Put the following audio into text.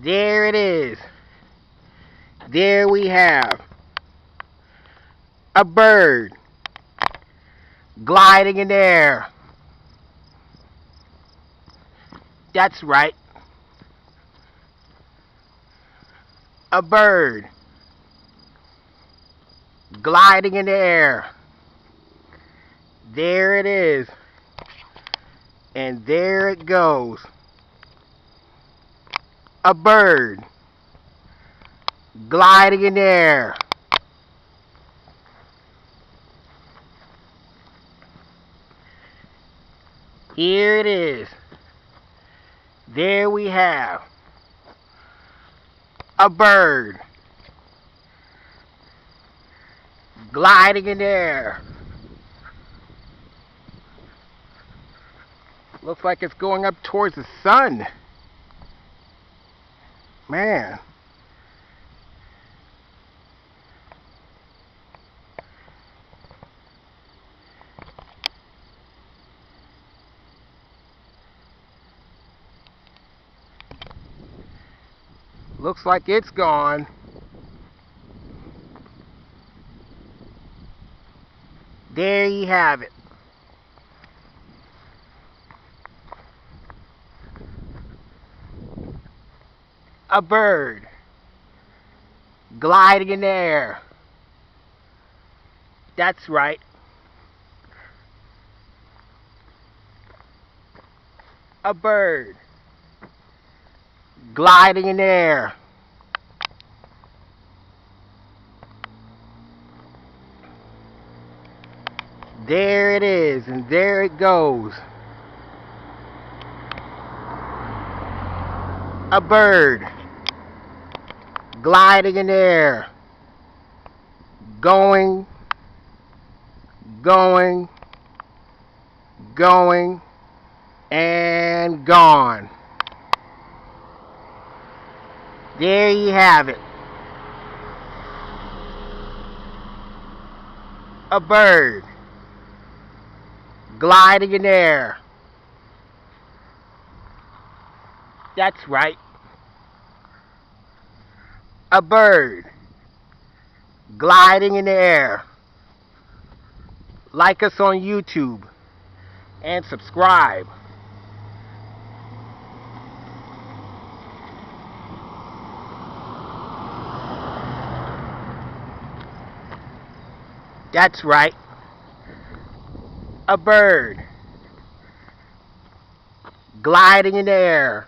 There it is. There we have a bird gliding in the air. That's right. A bird gliding in the air. There it is. And there it goes. A bird gliding in the air. Here it is. There we have a bird gliding in the air. Looks like it's going up towards the sun. Man. Looks like it's gone. There you have it. A bird gliding in the air. That's right. A bird gliding in the air. There it is, and there it goes. A bird gliding in the air. Going, going, going, and gone. There you have it. A bird gliding in the air. That's right. A bird gliding in the air. Like us on YouTube and subscribe. That's right. A bird gliding in the air.